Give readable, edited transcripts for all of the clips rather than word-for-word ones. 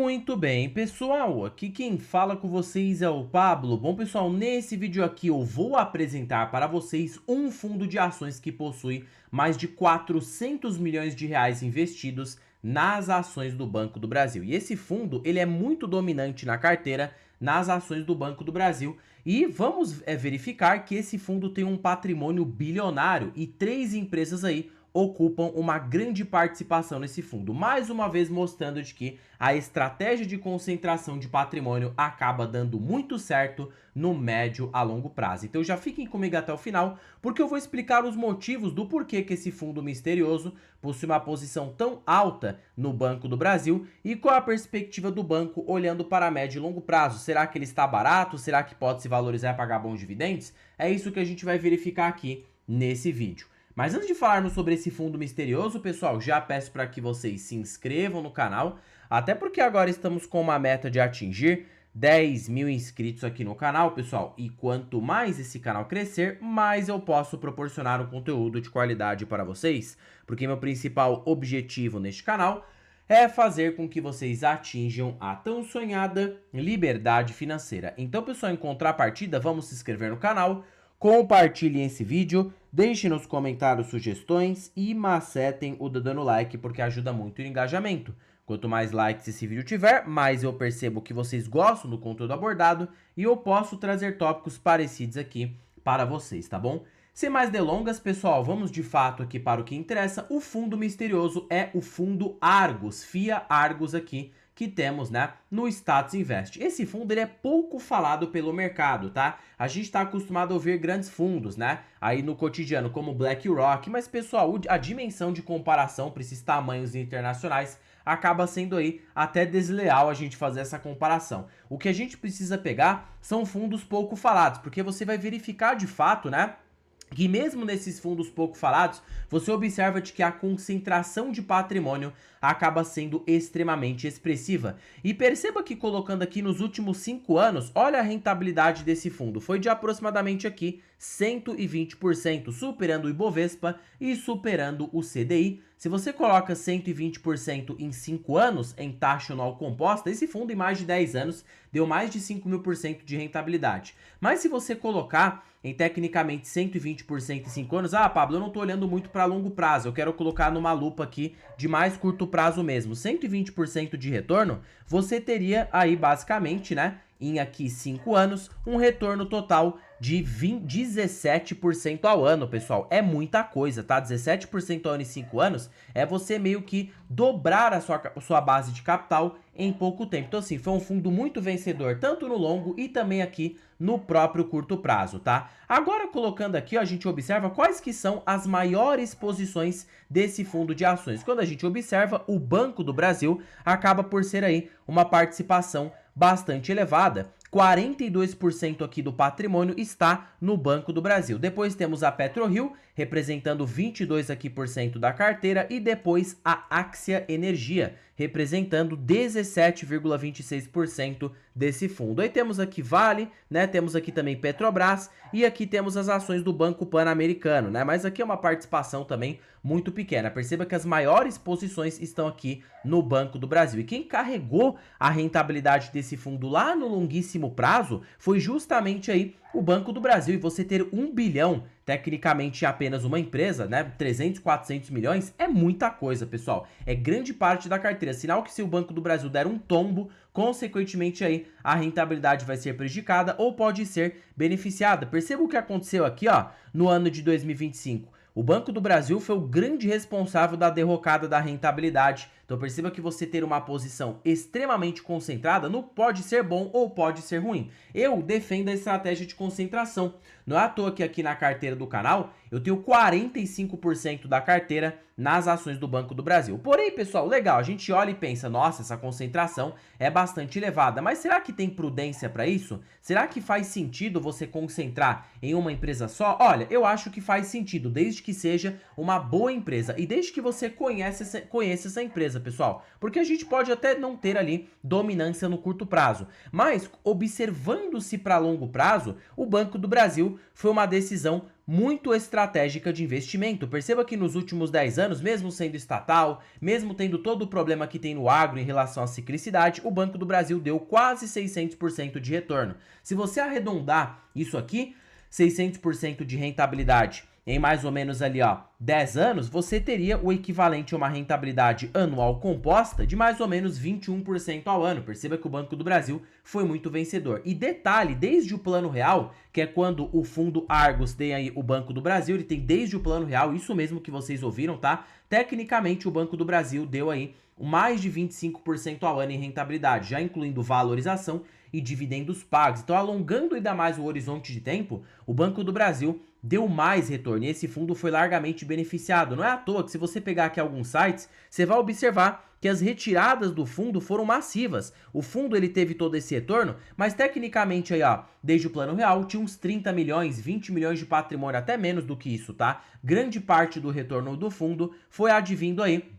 Muito bem, pessoal, aqui quem fala com vocês é o Pablo. Bom, pessoal, nesse vídeo aqui eu vou apresentar para vocês um fundo de ações que possui mais de 400 milhões de reais investidos nas ações do Banco do Brasil. E esse fundo, ele é muito dominante na carteira nas ações do Banco do Brasil. E vamos verificar que esse fundo tem um patrimônio bilionário e 3 empresas aí ocupam uma grande participação nesse fundo, mais uma vez mostrando de que a estratégia de concentração de patrimônio acaba dando muito certo no médio a longo prazo. Então já fiquem comigo até o final, porque eu vou explicar os motivos do porquê que esse fundo misterioso possui uma posição tão alta no Banco do Brasil e qual a perspectiva do banco olhando para médio e longo prazo. Será que ele está barato? Será que pode se valorizar e pagar bons dividendos? É isso que a gente vai verificar aqui nesse vídeo. Mas antes de falarmos sobre esse fundo misterioso, pessoal, já peço para que vocês se inscrevam no canal, até porque agora estamos com uma meta de atingir 10 mil inscritos aqui no canal, pessoal, e quanto mais esse canal crescer, mais eu posso proporcionar um conteúdo de qualidade para vocês, porque meu principal objetivo neste canal é fazer com que vocês atinjam a tão sonhada liberdade financeira. Então, pessoal, em contrapartida, vamos se inscrever no canal, compartilhem esse vídeo, deixem nos comentários sugestões e macetem o dedo no like, porque ajuda muito o engajamento. Quanto mais likes esse vídeo tiver, mais eu percebo que vocês gostam do conteúdo abordado e eu posso trazer tópicos parecidos aqui para vocês, tá bom? Sem mais delongas, pessoal, vamos de fato aqui para o que interessa. O fundo misterioso é o fundo Argus, FIA Argus aqui, que temos, né, no Status Invest. Esse fundo ele é pouco falado pelo mercado, tá? A gente está acostumado a ouvir grandes fundos, né, aí no cotidiano, como BlackRock, mas, pessoal, a dimensão de comparação para esses tamanhos internacionais acaba sendo aí até desleal a gente fazer essa comparação. O que a gente precisa pegar são fundos pouco falados, porque você vai verificar de fato, né, que mesmo nesses fundos pouco falados, você observa de que a concentração de patrimônio acaba sendo extremamente expressiva. E perceba que colocando aqui nos últimos 5 anos, olha a rentabilidade desse fundo. Foi de aproximadamente aqui 120%, superando o Ibovespa e superando o CDI. Se você coloca 120% em 5 anos em taxa anual composta, esse fundo em mais de 10 anos deu mais de 5.000% de rentabilidade. Mas se você colocar em tecnicamente 120% em 5 anos, Pablo, eu não estou olhando muito para longo prazo, eu quero colocar numa lupa aqui de mais curto prazo mesmo, 120% de retorno, você teria aí basicamente, né, em aqui 5 anos, um retorno total de 17% ao ano, pessoal. É muita coisa, tá? 17% ao ano em 5 anos é você meio que dobrar a sua base de capital em pouco tempo. Então, assim, foi um fundo muito vencedor, tanto no longo e também aqui no próprio curto prazo, tá? Agora, colocando aqui, ó, a gente observa quais que são as maiores posições desse fundo de ações. Quando a gente observa, o Banco do Brasil acaba por ser aí uma participação bastante elevada. 42% aqui do patrimônio está no Banco do Brasil. Depois temos a PetroRio, representando 22% aqui da carteira, e depois a Axia Energia, representando 17,26% desse fundo. Aí temos aqui Vale, né? Temos aqui também Petrobras e aqui temos as ações do Banco Pan-Americano, né? Mas aqui é uma participação também muito pequena. Perceba que as maiores posições estão aqui no Banco do Brasil. E quem carregou a rentabilidade desse fundo lá no longuíssimo prazo foi justamente aí o Banco do Brasil. E você ter 1 bilhão, tecnicamente apenas uma empresa, né, 300, 400 milhões, é muita coisa, pessoal. É grande parte da carteira. Sinal que se o Banco do Brasil der um tombo, consequentemente aí a rentabilidade vai ser prejudicada ou pode ser beneficiada. Perceba o que aconteceu aqui, ó, no ano de 2025. O Banco do Brasil foi o grande responsável da derrocada da rentabilidade. Então perceba que você ter uma posição extremamente concentrada não pode ser bom ou pode ser ruim. Eu defendo a estratégia de concentração. Não é à toa que aqui na carteira do canal eu tenho 45% da carteira nas ações do Banco do Brasil. Porém, pessoal, legal, a gente olha e pensa, nossa, essa concentração é bastante elevada, mas será que tem prudência para isso? Será que faz sentido você concentrar em uma empresa só? Olha, eu acho que faz sentido, desde que seja uma boa empresa e desde que você conheça essa empresa, pessoal, porque a gente pode até não ter ali dominância no curto prazo, mas observando-se para longo prazo, o Banco do Brasil foi uma decisão muito estratégica de investimento. Perceba que nos últimos 10 anos, mesmo sendo estatal, mesmo tendo todo o problema que tem no agro em relação à ciclicidade, o Banco do Brasil deu quase 600% de retorno. Se você arredondar isso aqui, 600% de rentabilidade em mais ou menos ali, ó, 10 anos, você teria o equivalente a uma rentabilidade anual composta de mais ou menos 21% ao ano. Perceba que o Banco do Brasil foi muito vencedor. E detalhe, desde o Plano Real, que é quando o fundo Argos tem aí o Banco do Brasil, ele tem desde o Plano Real, isso mesmo que vocês ouviram, tá? Tecnicamente, o Banco do Brasil deu aí mais de 25% ao ano em rentabilidade, já incluindo valorização e dividendos pagos. Então, alongando ainda mais o horizonte de tempo, o Banco do Brasil deu mais retorno e esse fundo foi largamente beneficiado. Não é à toa que, se você pegar aqui alguns sites, você vai observar que as retiradas do fundo foram massivas. O fundo ele teve todo esse retorno, mas tecnicamente aí, ó, desde o Plano Real tinha uns 30 milhões, 20 milhões de patrimônio, até menos do que isso, tá? Grande parte do retorno do fundo foi advindo aí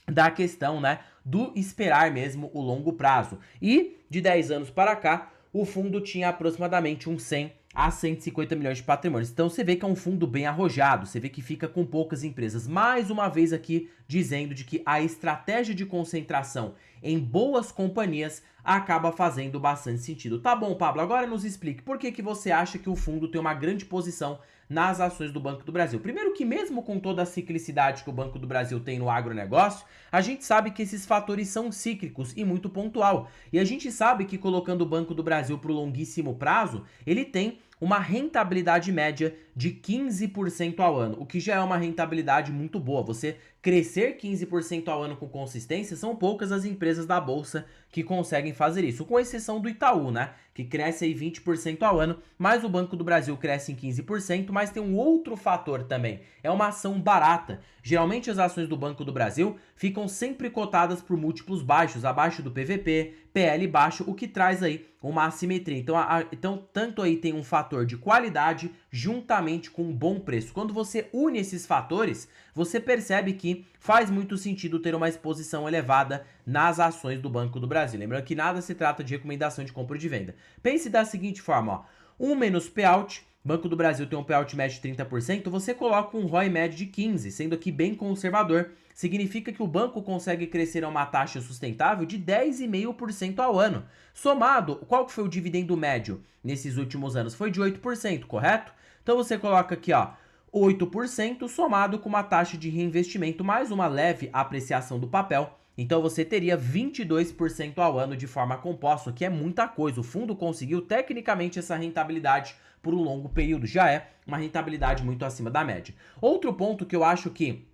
da questão, né, do esperar mesmo o longo prazo. E de 10 anos para cá, o fundo tinha aproximadamente uns 100 a 150 milhões de patrimônio. Então você vê que é um fundo bem arrojado, você vê que fica com poucas empresas. Mais uma vez aqui dizendo de que a estratégia de concentração em boas companhias acaba fazendo bastante sentido. Tá bom, Pablo, agora nos explique por que você acha que o fundo tem uma grande posição nas ações do Banco do Brasil. Primeiro que, mesmo com toda a ciclicidade que o Banco do Brasil tem no agronegócio, a gente sabe que esses fatores são cíclicos e muito pontual. E a gente sabe que, colocando o Banco do Brasil para o longuíssimo prazo, ele tem uma rentabilidade média de 15% ao ano, o que já é uma rentabilidade muito boa. Você crescer 15% ao ano com consistência, são poucas as empresas da Bolsa que conseguem fazer isso, com exceção do Itaú, né, que cresce aí 20% ao ano, mas o Banco do Brasil cresce em 15%, mas tem um outro fator também, é uma ação barata. Geralmente as ações do Banco do Brasil ficam sempre cotadas por múltiplos baixos, abaixo do PVP, PL baixo, o que traz aí uma assimetria. Então tanto aí tem um fator de qualidade juntamente com um bom preço. Quando você une esses fatores, você percebe que faz muito sentido ter uma exposição elevada nas ações do Banco do Brasil. Lembrando que nada se trata de recomendação de compra ou de venda. Pense da seguinte forma, ó, 1 menos payout, Banco do Brasil tem um payout médio de 30%, você coloca um ROI médio de 15%, sendo aqui bem conservador. Significa que o banco consegue crescer a uma taxa sustentável de 10,5% ao ano. Somado, qual que foi o dividendo médio nesses últimos anos? Foi de 8%, correto? Então você coloca aqui, ó, 8% somado com uma taxa de reinvestimento mais uma leve apreciação do papel. Então você teria 22% ao ano de forma composta, que é muita coisa. O fundo conseguiu tecnicamente essa rentabilidade por um longo período. Já é uma rentabilidade muito acima da média. Outro ponto que eu acho que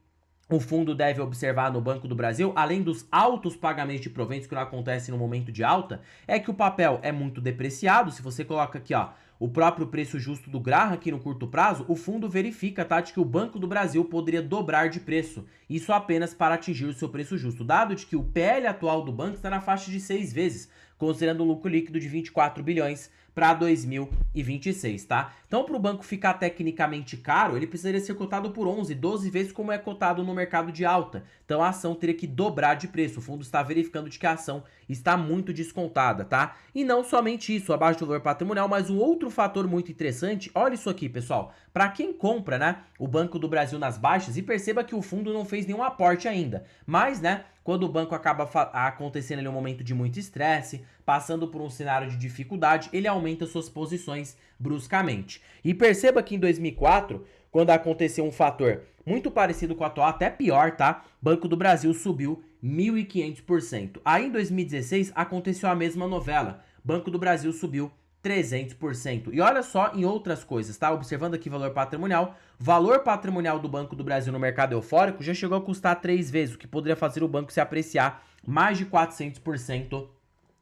o fundo deve observar no Banco do Brasil, além dos altos pagamentos de proventos que não acontecem no momento de alta, é que o papel é muito depreciado. Se você coloca aqui, ó, o próprio preço justo do Graham aqui no curto prazo, o fundo verifica, tá, de que o Banco do Brasil poderia dobrar de preço. Isso apenas para atingir o seu preço justo, dado de que o PL atual do banco está na faixa de 6 vezes, considerando um lucro líquido de 24 bilhões para 2026, tá? Então, para o banco ficar tecnicamente caro, ele precisaria ser cotado por 11, 12 vezes como é cotado no mercado de alta. Então, a ação teria que dobrar de preço. O fundo está verificando de que a ação está muito descontada, tá? E não somente isso, abaixo do valor patrimonial, mas um outro fator muito interessante, olha isso aqui, pessoal. Para quem compra, né, o Banco do Brasil nas baixas, e perceba que o fundo não fez nenhum aporte ainda, mas, né, quando o banco acaba acontecendo ali um momento de muito estresse, passando por um cenário de dificuldade, ele aumenta suas posições bruscamente. E perceba que em 2004, quando aconteceu um fator muito parecido com o atual, até pior, tá? Banco do Brasil subiu 1.500%. Aí em 2016 aconteceu a mesma novela. Banco do Brasil subiu 300%. E olha só em outras coisas, tá? Observando aqui valor patrimonial do Banco do Brasil no mercado eufórico já chegou a custar 3 vezes, o que poderia fazer o banco se apreciar mais de 400%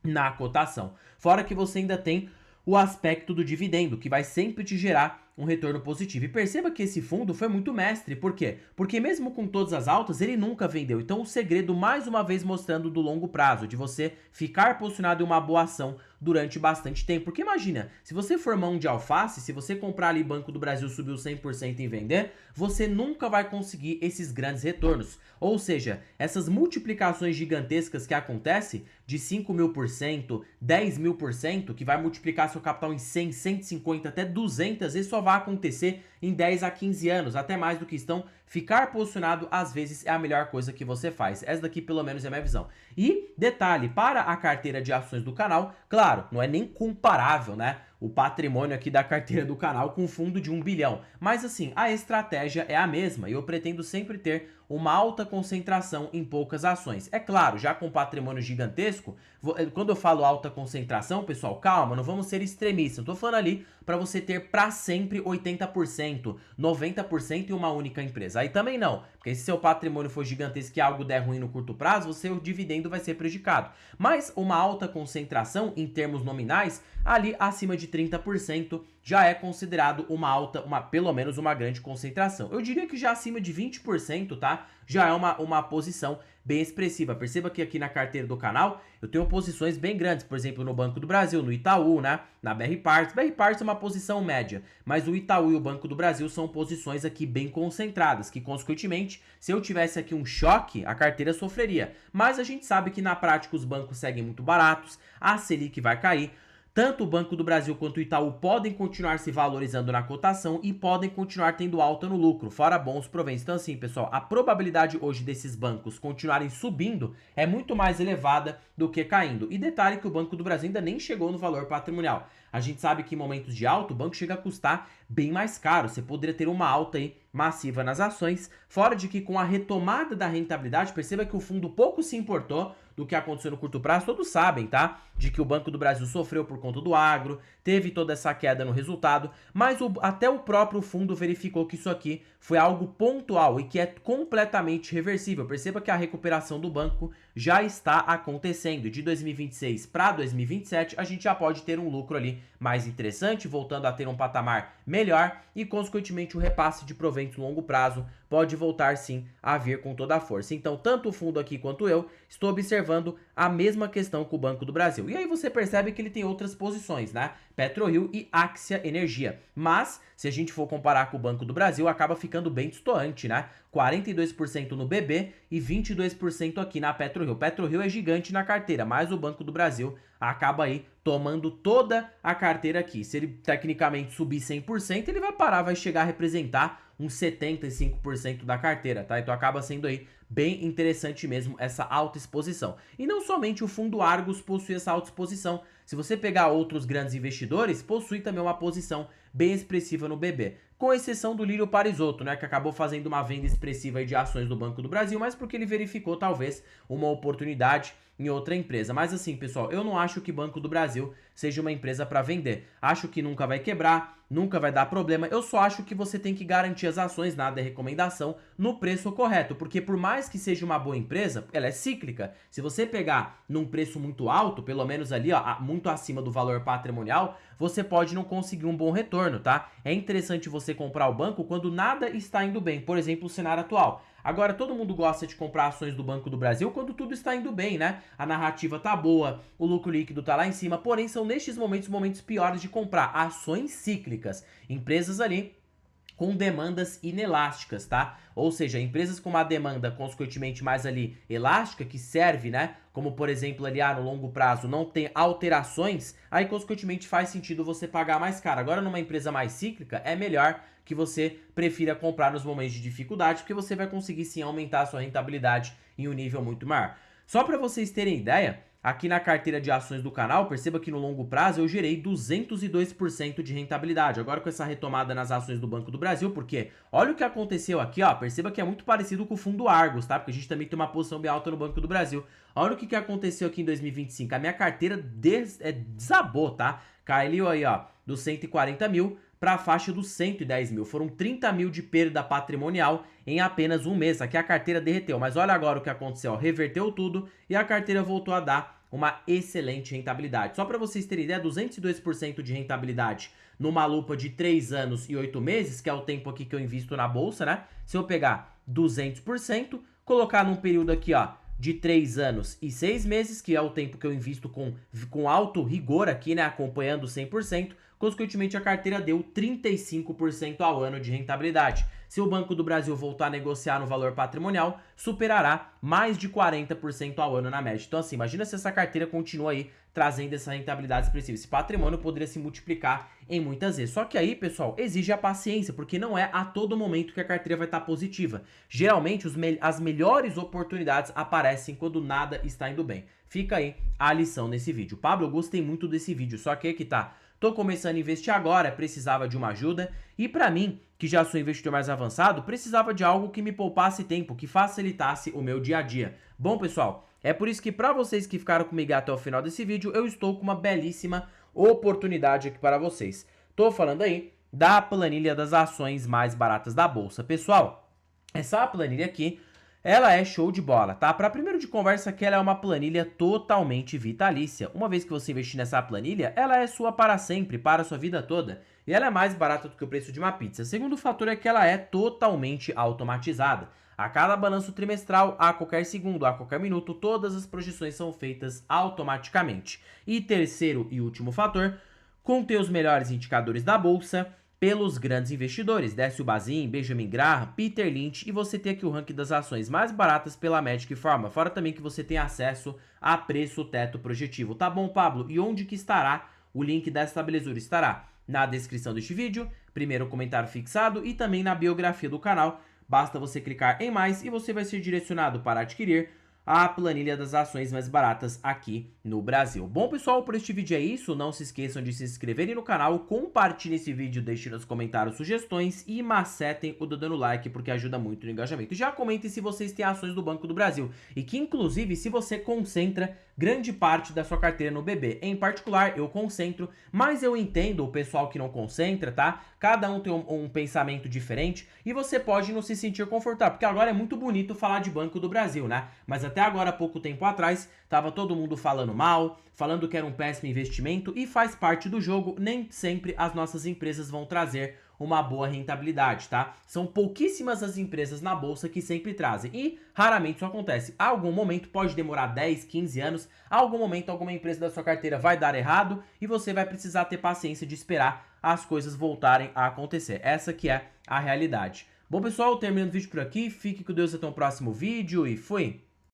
na cotação. Fora que você ainda tem o aspecto do dividendo, que vai sempre te gerar um retorno positivo. E perceba que esse fundo foi muito mestre. Por quê? Porque mesmo com todas as altas, ele nunca vendeu. Então o segredo, mais uma vez mostrando do longo prazo, de você ficar posicionado em uma boa ação durante bastante tempo. Porque imagina, se você for mão de alface, se você comprar ali Banco do Brasil, subiu 100% e vender, você nunca vai conseguir esses grandes retornos. Ou seja, essas multiplicações gigantescas que acontecem de 5.000%, 10.000%, que vai multiplicar seu capital em 100, 150, até 200, isso só vai acontecer em 10 a 15 anos, até mais do que estão. Ficar posicionado, às vezes, é a melhor coisa que você faz. Essa daqui, pelo menos, é a minha visão. E, detalhe, para a carteira de ações do canal, claro, não é nem comparável, né? O patrimônio aqui da carteira do canal com um fundo de 1 bilhão. Mas assim, a estratégia é a mesma e eu pretendo sempre ter uma alta concentração em poucas ações. É claro, já com patrimônio gigantesco, quando eu falo alta concentração, pessoal, calma, não vamos ser extremistas. Eu tô falando ali para você ter para sempre 80%, 90% em uma única empresa. Aí também não, porque se seu patrimônio for gigantesco e algo der ruim no curto prazo, o seu dividendo vai ser prejudicado. Mas uma alta concentração em termos nominais, ali acima de 30%, já é considerado uma alta, pelo menos uma grande concentração. Eu diria que já acima de 20%, tá? Já é uma posição bem expressiva. Perceba que aqui na carteira do canal eu tenho posições bem grandes, por exemplo, no Banco do Brasil, no Itaú, né? Na BR Parts. BR Parts é uma posição média, mas o Itaú e o Banco do Brasil são posições aqui bem concentradas, que consequentemente, se eu tivesse aqui um choque, a carteira sofreria. Mas a gente sabe que na prática os bancos seguem muito baratos, a Selic vai cair. Tanto o Banco do Brasil quanto o Itaú podem continuar se valorizando na cotação e podem continuar tendo alta no lucro, fora bons proventos. Então assim, pessoal, a probabilidade hoje desses bancos continuarem subindo é muito mais elevada do que caindo. E detalhe que o Banco do Brasil ainda nem chegou no valor patrimonial. A gente sabe que em momentos de alta o banco chega a custar bem mais caro. Você poderia ter uma alta aí massiva nas ações, fora de que com a retomada da rentabilidade, perceba que o fundo pouco se importou do que aconteceu no curto prazo, todos sabem, tá? De que o Banco do Brasil sofreu por conta do agro, teve toda essa queda no resultado, mas até o próprio fundo verificou que isso aqui foi algo pontual e que é completamente reversível. Perceba que a recuperação do banco já está acontecendo. De 2026 para 2027, a gente já pode ter um lucro ali mais interessante, voltando a ter um patamar melhor e, consequentemente, o repasse de proventos no longo prazo pode voltar sim a vir com toda a força. Então, tanto o fundo aqui quanto eu estou observando a mesma questão com o Banco do Brasil. E aí você percebe que ele tem outras posições, né? PetroRio e Axia Energia. Mas, se a gente for comparar com o Banco do Brasil, acaba ficando bem destoante, né? 42% no BB e 22% aqui na PetroRio. PetroRio é gigante na carteira, mas o Banco do Brasil acaba aí tomando toda a carteira aqui. Se ele tecnicamente subir 100%, ele vai parar, vai chegar a representar uns 75% da carteira, tá? Então acaba sendo aí bem interessante mesmo essa alta exposição. E não somente o fundo Argos possui essa alta exposição. Se você pegar outros grandes investidores, possui também uma posição bem expressiva no BB. Com exceção do Lírio Parisotto, né, que acabou fazendo uma venda expressiva aí de ações do Banco do Brasil, mas porque ele verificou talvez uma oportunidade em outra empresa. Mas assim, pessoal, eu não acho que Banco do Brasil seja uma empresa para vender. Acho que nunca vai quebrar, nunca vai dar problema. Eu só acho que você tem que garantir as ações, nada é recomendação, no preço correto. Porque por mais que seja uma boa empresa, ela é cíclica. Se você pegar num preço muito alto, pelo menos ali, ó, muito acima do valor patrimonial, você pode não conseguir um bom retorno, tá? É interessante você comprar o banco quando nada está indo bem. Por exemplo, o cenário atual. Agora, todo mundo gosta de comprar ações do Banco do Brasil quando tudo está indo bem, né? A narrativa tá boa, o lucro líquido tá lá em cima, porém são nestes momentos momentos piores de comprar ações cíclicas, empresas ali com demandas inelásticas, tá? Ou seja, empresas com uma demanda consequentemente mais ali elástica, que serve, né? Como por exemplo ali, no longo prazo não tem alterações, aí consequentemente faz sentido você pagar mais caro. Agora numa empresa mais cíclica, é melhor que você prefira comprar nos momentos de dificuldade, porque você vai conseguir sim aumentar a sua rentabilidade em um nível muito maior. Só para vocês terem ideia, aqui na carteira de ações do canal, perceba que no longo prazo eu gerei 202% de rentabilidade. Agora com essa retomada nas ações do Banco do Brasil, porque olha o que aconteceu aqui, ó, perceba que é muito parecido com o fundo Argos, tá? Porque a gente também tem uma posição bem alta no Banco do Brasil. Olha o que aconteceu aqui em 2025, a minha carteira desabou, tá? Caiu aí, ó, dos 140 mil para a faixa dos 110 mil. Foram 30 mil de perda patrimonial em apenas um mês. Aqui a carteira derreteu, mas olha agora o que aconteceu. Ó, reverteu tudo e a carteira voltou a dar uma excelente rentabilidade. Só para vocês terem ideia, 202% de rentabilidade numa lupa de 3 anos e 8 meses, que é o tempo aqui que eu invisto na bolsa, né? Se eu pegar 200%, colocar num período aqui, ó, de 3 anos e 6 meses, que é o tempo que eu invisto com alto rigor aqui, né, acompanhando 100%, consequentemente a carteira deu 35% ao ano de rentabilidade. Se o Banco do Brasil voltar a negociar no valor patrimonial, superará mais de 40% ao ano na média. Então assim, imagina se essa carteira continua aí trazendo essa rentabilidade expressiva. Esse patrimônio poderia se multiplicar em muitas vezes. Só que aí, pessoal, exige a paciência, porque não é a todo momento que a carteira vai estar positiva. Geralmente, as melhores oportunidades aparecem quando nada está indo bem. Fica aí a lição nesse vídeo. Pablo, eu gostei muito desse vídeo, só que aqui tá. Tô começando a investir agora, precisava de uma ajuda, e pra mim, que já sou investidor mais avançado, precisava de algo que me poupasse tempo, que facilitasse o meu dia a dia. Bom, pessoal, é por isso que para vocês que ficaram comigo até o final desse vídeo, eu estou com uma belíssima oportunidade aqui para vocês. Tô falando aí da planilha das ações mais baratas da bolsa. Pessoal, essa planilha aqui, ela é show de bola, tá? Para primeiro de conversa que ela é uma planilha totalmente vitalícia. Uma vez que você investir nessa planilha, ela é sua para sempre, para a sua vida toda. E ela é mais barata do que o preço de uma pizza. Segundo fator é que ela é totalmente automatizada. A cada balanço trimestral, a qualquer segundo, a qualquer minuto, todas as projeções são feitas automaticamente. E terceiro e último fator, contém os melhores indicadores da bolsa pelos grandes investidores, Décio Bazin, Benjamin Graham, Peter Lynch, e você tem aqui o ranking das ações mais baratas pela Magic Pharma, fora também que você tem acesso a preço teto projetivo. Tá bom, Pablo? E onde que estará o link dessa belezura? Estará na descrição deste vídeo, primeiro comentário fixado e também na biografia do canal. Basta você clicar em mais e você vai ser direcionado para adquirir a planilha das ações mais baratas aqui no Brasil. Bom, pessoal, por este vídeo é isso. Não se esqueçam de se inscreverem no canal, compartilhem esse vídeo, deixem nos comentários sugestões e macetem o dedo no like, porque ajuda muito no engajamento. E já comentem se vocês têm ações do Banco do Brasil e que, inclusive, se você concentra grande parte da sua carteira no BB. Em particular, eu concentro, mas eu entendo o pessoal que não concentra, tá? Cada um tem um pensamento diferente e você pode não se sentir confortável, porque agora é muito bonito falar de Banco do Brasil, né? Mas até agora, há pouco tempo atrás, tava todo mundo falando mal, falando que era um péssimo investimento e faz parte do jogo. Nem sempre as nossas empresas vão trazer uma boa rentabilidade, tá? São pouquíssimas as empresas na bolsa que sempre trazem e raramente isso acontece. A algum momento, pode demorar 10, 15 anos, a algum momento alguma empresa da sua carteira vai dar errado e você vai precisar ter paciência de esperar as coisas voltarem a acontecer. Essa que é a realidade. Bom, pessoal, terminando o vídeo por aqui. Fique com Deus até o próximo vídeo e fui!